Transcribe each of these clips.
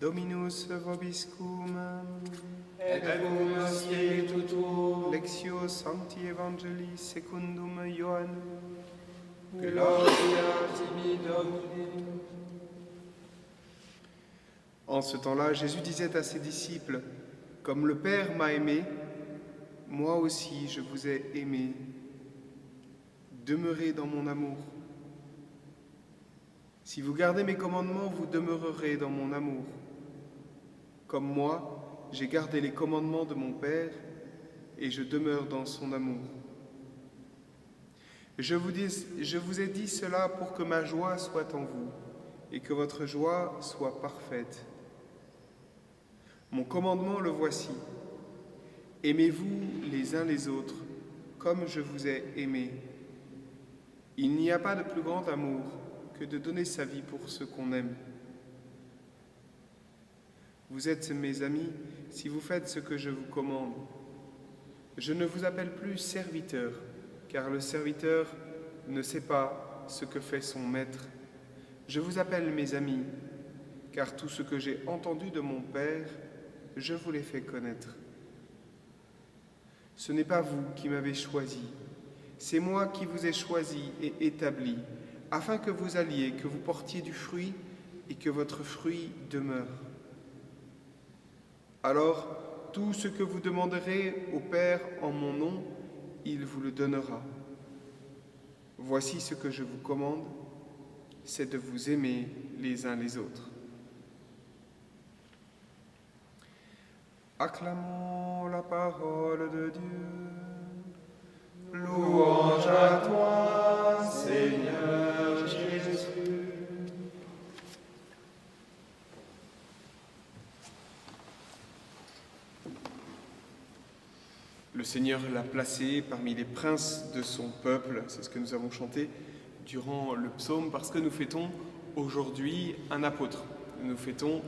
Dominus vobiscum, et cum spiritu tuo, Lectio Sancti Evangelii secundum Ioannem. gloria tibi Domine. En ce temps-là, Jésus disait à ses disciples, « Comme le Père m'a aimé, moi aussi je vous ai aimé. Demeurez dans mon amour. Si vous gardez mes commandements, vous demeurerez dans mon amour. Comme moi, j'ai gardé les commandements de mon Père et je demeure dans son amour. Je vous ai dit cela pour que ma joie soit en vous et que votre joie soit parfaite. Mon commandement le voici. Aimez-vous les uns les autres comme je vous ai aimé. Il n'y a pas de plus grand amour que de donner sa vie pour ceux qu'on aime. Vous êtes mes amis si vous faites ce que je vous commande. Je ne vous appelle plus serviteur, car le serviteur ne sait pas ce que fait son maître. Je vous appelle mes amis, car tout ce que j'ai entendu de mon Père, je vous l'ai fait connaître. Ce n'est pas vous qui m'avez choisi, c'est moi qui vous ai choisi et établi, afin que vous alliez, que vous portiez du fruit et que votre fruit demeure. Alors, tout ce que vous demanderez au Père en mon nom, il vous le donnera. Voici ce que je vous commande, c'est de vous aimer les uns les autres. Acclamons la parole de Dieu. Louange à toi, Seigneur Jésus. Le Seigneur l'a placé parmi les princes de son peuple, c'est ce que nous avons chanté durant le psaume, parce que nous fêtons aujourd'hui un apôtre. Nous fêtons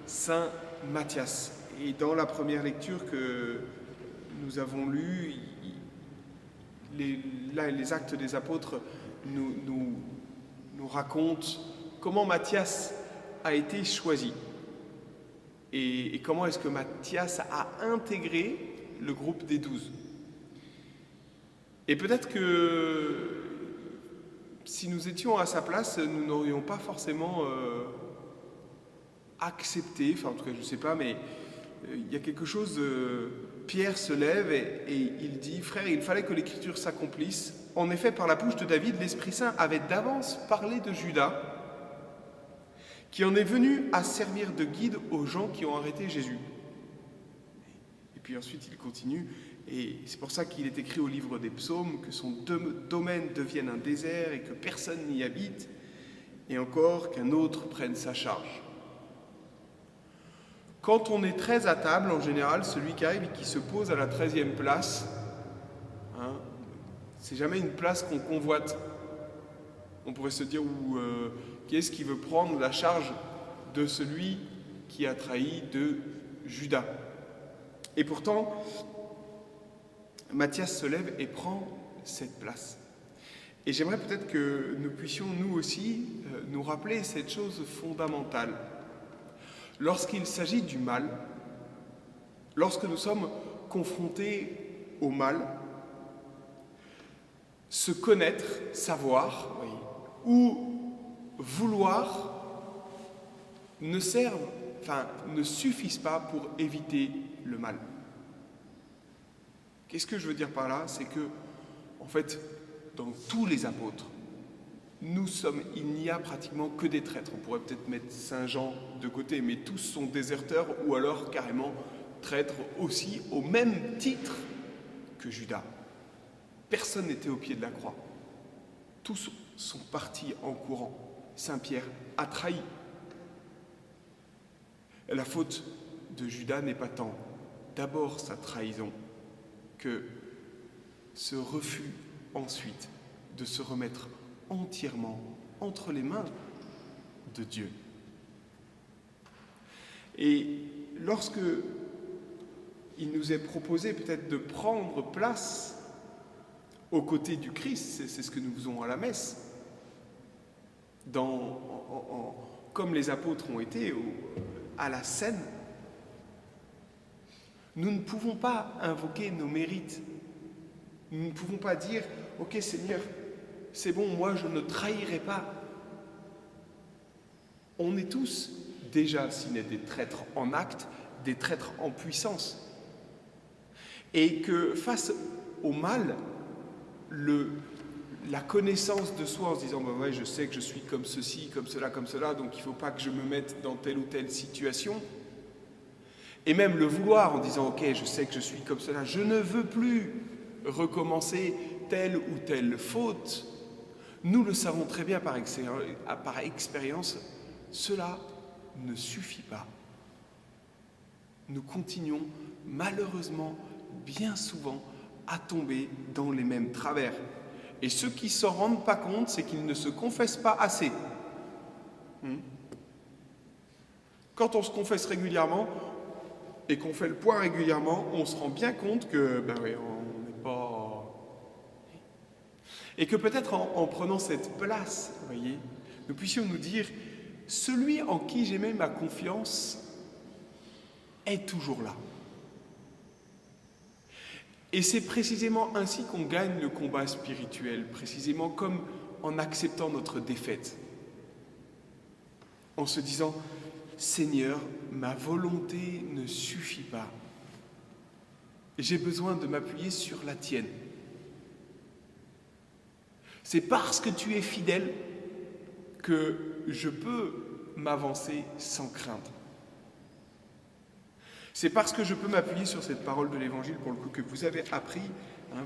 Saint Matthias. Et dans la première lecture que nous avons lue, les actes des apôtres nous racontent comment Matthias a été choisi. Et comment est-ce que Matthias a intégré le groupe des 12. Et peut-être que si nous étions à sa place, nous n'aurions pas forcément accepté, enfin en tout cas je ne sais pas, mais il y a quelque chose, Pierre se lève et il dit, frère, il fallait que l'écriture s'accomplisse. En effet, par la bouche de David, l'Esprit Saint avait d'avance parlé de Judas, qui en est venu à servir de guide aux gens qui ont arrêté Jésus. Et puis ensuite, il continue, et c'est pour ça qu'il est écrit au livre des psaumes que son domaine devienne un désert et que personne n'y habite, et encore qu'un autre prenne sa charge. Quand on est très à table, en général, celui qui arrive et qui se pose à la 13e place, c'est jamais une place qu'on convoite. On pourrait se dire, qui est-ce qui veut prendre la charge de celui qui a trahi de Judas ? Et pourtant, Matthias se lève et prend cette place. Et j'aimerais peut-être que nous puissions, nous aussi, nous rappeler cette chose fondamentale. Lorsqu'il s'agit du mal, lorsque nous sommes confrontés au mal, se connaître, savoir, ou vouloir ne suffisent pas pour éviter le mal. Qu'est-ce que je veux dire par là ? C'est que, en fait, dans tous les apôtres, il n'y a pratiquement que des traîtres. On pourrait peut-être mettre Saint Jean de côté, mais tous sont déserteurs ou alors carrément traîtres aussi, au même titre que Judas. Personne n'était au pied de la croix. Tous sont partis en courant. Saint Pierre a trahi. La faute de Judas n'est pas tant d'abord sa trahison que ce refus ensuite de se remettre entièrement entre les mains de Dieu. Et lorsque il nous est proposé peut-être de prendre place aux côtés du Christ, c'est ce que nous faisons à la messe, comme les apôtres ont été à la scène, nous ne pouvons pas invoquer nos mérites. Nous ne pouvons pas dire « Ok Seigneur, c'est bon, moi je ne trahirai pas ». On est tous déjà, s'il n'est des traîtres en acte, des traîtres en puissance. Et que face au mal, la connaissance de soi en se disant bah ouais, je sais que je suis comme ceci, comme cela, donc il ne faut pas que je me mette dans telle ou telle situation. Et même le vouloir en disant ok, je sais que je suis comme cela, je ne veux plus recommencer telle ou telle faute. Nous le savons très bien par expérience, cela ne suffit pas. Nous continuons malheureusement bien souvent à tomber dans les mêmes travers. Et ceux qui ne s'en rendent pas compte, c'est qu'ils ne se confessent pas assez. Quand on se confesse régulièrement et qu'on fait le point régulièrement, on se rend bien compte que, ben oui, on n'est pas... Et que peut-être en prenant cette place, vous voyez, nous puissions nous dire, celui en qui j'ai mis ma confiance est toujours là. Et c'est précisément ainsi qu'on gagne le combat spirituel, précisément comme en acceptant notre défaite. En se disant, Seigneur, ma volonté ne suffit pas. J'ai besoin de m'appuyer sur la tienne. C'est parce que tu es fidèle que je peux m'avancer sans crainte. C'est parce que je peux m'appuyer sur cette parole de l'Évangile, pour le coup, que vous avez appris,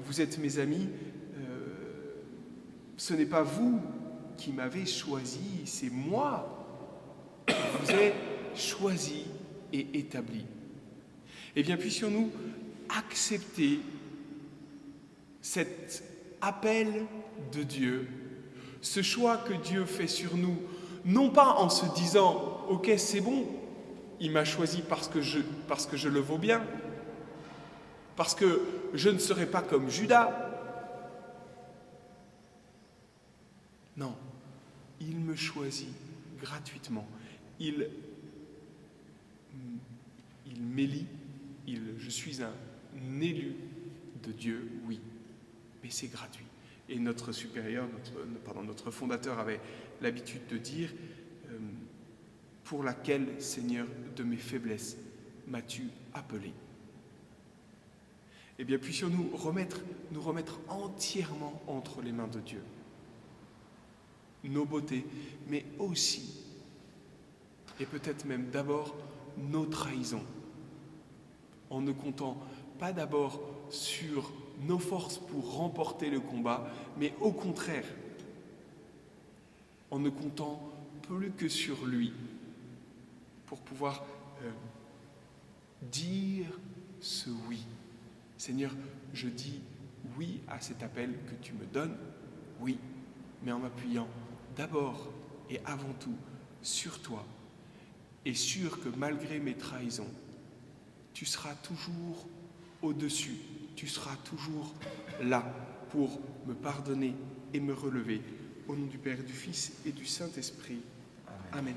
vous êtes mes amis, ce n'est pas vous qui m'avez choisi, c'est moi qui vous ai choisi et établi. Eh bien, puissions-nous accepter cet appel de Dieu, ce choix que Dieu fait sur nous, non pas en se disant « Ok, c'est bon, il m'a choisi parce que je le vaux bien, parce que je ne serai pas comme Judas. » Non, il me choisit gratuitement. Il m'élit, je suis un élu de Dieu, oui, mais c'est gratuit. Et notre supérieur, notre fondateur avait l'habitude de dire pour laquelle, Seigneur, de mes faiblesses m'as-tu appelé? Eh bien, puissions-nous nous remettre entièrement entre les mains de Dieu. Nos beautés, mais aussi, et peut-être même d'abord, nos trahisons. En ne comptant pas d'abord sur nos forces pour remporter le combat, mais au contraire, en ne comptant plus que sur lui, pour pouvoir dire ce oui. Seigneur, je dis oui à cet appel que tu me donnes, oui, mais en m'appuyant d'abord et avant tout sur toi, et sûr que malgré mes trahisons, tu seras toujours au-dessus, tu seras toujours là pour me pardonner et me relever. Au nom du Père, du Fils et du Saint-Esprit. Amen.